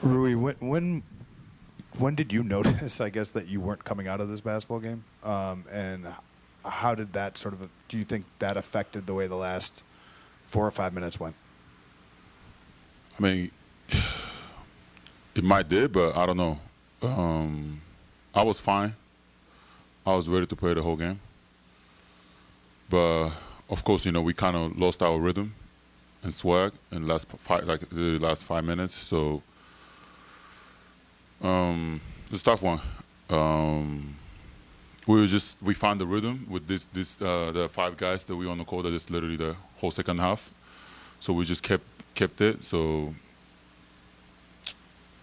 Rui, when did you notice, I guess, that you weren't coming out of this basketball game? And how did that do you think that affected the way the last 4 or 5 minutes went? I mean, it might did, but I don't know. I was fine. I was ready to play the whole game. But, of course, we kind of lost our rhythm and swag in the last 5 minutes. So it's a tough one. We found the rhythm with the 5 guys that we on the court that is literally the whole second half. So we just kept it. So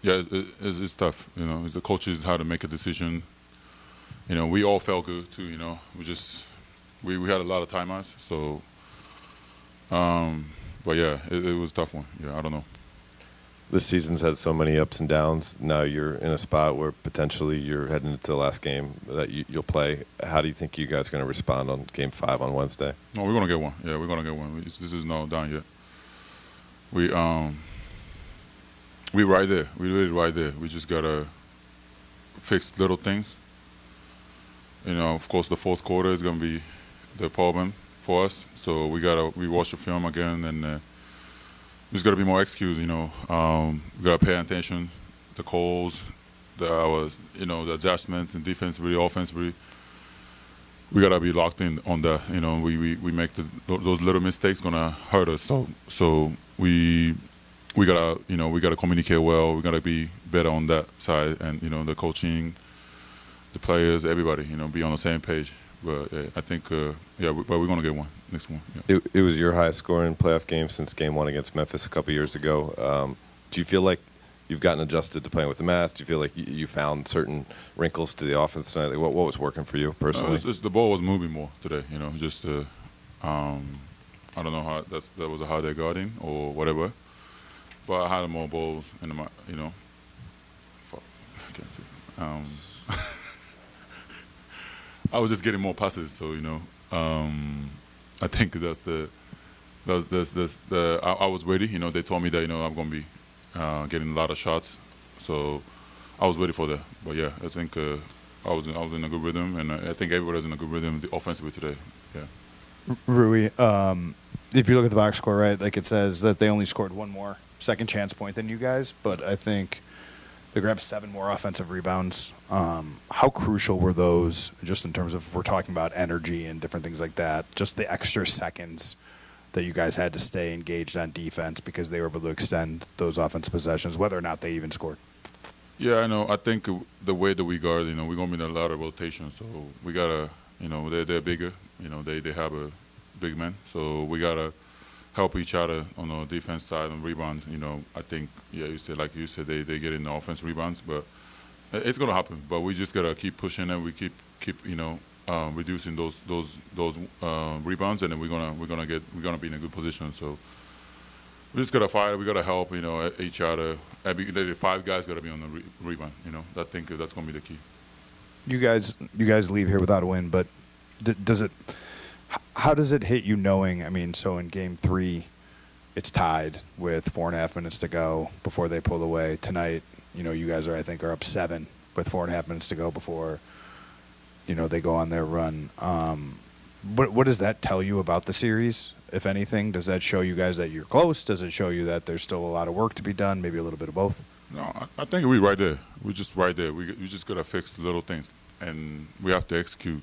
yeah, it's tough. It's the coaches how to make a decision. We all felt good too. We had a lot of timeouts. So, but yeah, it was a tough one. Yeah, I don't know. This season's had so many ups and downs. Now you're in a spot where potentially you're heading into the last game that you'll play. How do you think you guys are going to respond on Game 5 on Wednesday? No, we're going to get one. Yeah, we're going to get one. This is not done yet. We right there. We really right there. We just got to fix little things. Of course, the fourth quarter is going to be the problem for us. So we got to rewatch the film again and just got to be more executed, we got to pay attention, the calls, the adjustments and defensively, offensively. We got to be locked in on that. We make those little mistakes going to hurt us. So we got to communicate well. We got to be better on that side, and the coaching, the players, everybody, be on the same page. But I think, but we're going to get one, next one. Yeah. It was your highest scoring playoff game since Game 1 against Memphis a couple years ago. Do you feel like you've gotten adjusted to playing with the mask? Do you feel like you found certain wrinkles to the offense tonight? What was working for you personally? The ball was moving more today. Just I don't know how that was a hard day guarding or whatever. But I had more balls in the fuck, I can't see. I was just getting more passes, so I think that's I was ready. They told me that I'm going to be getting a lot of shots, so I was ready for that. But yeah, I think I was in a good rhythm, and I think everybody's in a good rhythm offensively today. Yeah. Rui, if you look at the box score, right, like it says that they only scored one more second chance point than you guys, but I think they grabbed 7 more offensive rebounds. How crucial were those, just in terms of if we're talking about energy and different things like that, just the extra seconds that you guys had to stay engaged on defense because they were able to extend those offensive possessions, whether or not they even scored? Yeah, I know. I think the way that we guard, we're going to be in a lot of rotation, so we got to, they're bigger. They have a big man, so we got to help each other on the defense side and rebounds. I think, you said they get in the offense rebounds, but it's gonna happen. But we just gotta keep pushing and we keep reducing those rebounds, and then we're gonna be in a good position. So we just gotta fight. We gotta help each other. The 5 guys gotta be on the rebound. I think that's gonna be the key. You guys leave here without a win, but how does it hit you knowing, so in Game 3, it's tied with 4.5 minutes to go before they pull away. Tonight, you guys are up 7 with 4.5 minutes to go before, they go on their run. What does that tell you about the series, if anything? Does that show you guys that you're close? Does it show you that there's still a lot of work to be done, maybe a little bit of both? No, I think we're right there. We're just right there. We just got to fix the little things, and we have to execute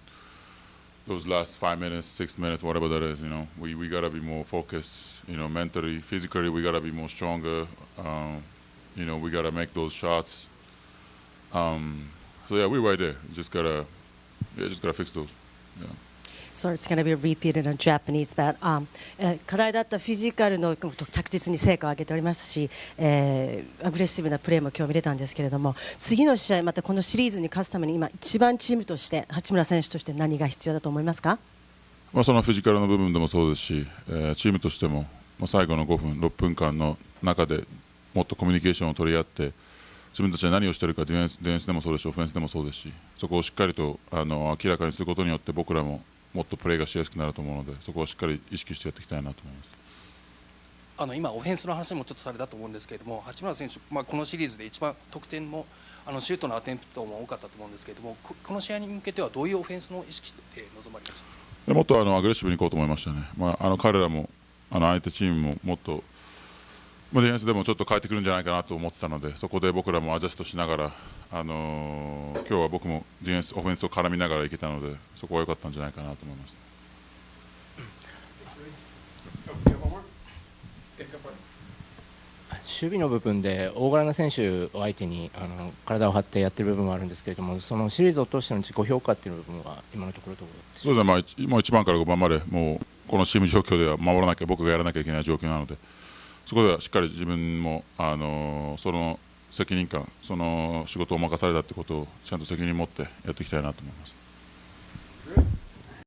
those last 5 minutes, 6 minutes, whatever that is. We got to be more focused, mentally, physically. We got to be more stronger. We got to make those shots. So yeah, we're right there. Just gotta fix those. Yeah. So it's going to be repeated in Japanese, but 課題だったフィジカルの着実に成果を上げておりますし、アグレッシブなプレーも今日見れたんですけれども、次の試合またこのシリーズに勝つために今一番チームとして八村選手として何が必要だと思いますか？そのフィジカルの部分でもそうですし、チームとしても最後の5分6分間の中でもっとコミュニケーションを取り合って。自分たちは何をしているかディフェンスでもそうですしオフェンスでもそうですしそこをしっかりと明らかにすることによって僕らももっとプレーがしやすくなると思うのでそこをしっかり意識してやっていきたいなと思います。今、オフェンスの話もちょっとされたと思うんですけれども、八村選手、このシリーズで一番得点もシュートのアテンプトも多かったと思うんですけれども、この試合に向けてはどういうオフェンスの意識で臨まれましたか？もっとアグレッシブにいこうと思いましたね。彼らも相手チームももっとディフェンスでもちょっと変えてくるんじゃないかなと思ってたので、そこで僕らもアジャストしながら、今日は僕もディフェンス、オフェンスを絡みながらいけたので、そこは良かったんじゃないかなと思います。守備の部分で大柄な選手を相手に体を張ってやっている部分もあるんですけれども、そのシリーズを通しての自己評価っていう部分は今のところどうでしょうか？そうですね、もう1番から5番までもうこのチーム状況では守らなきゃ、僕がやらなきゃいけない状況なので、そこではしっかり自分もその責任感、その仕事を任されたってことをちゃんと責任を持ってやっていきたいなと思います。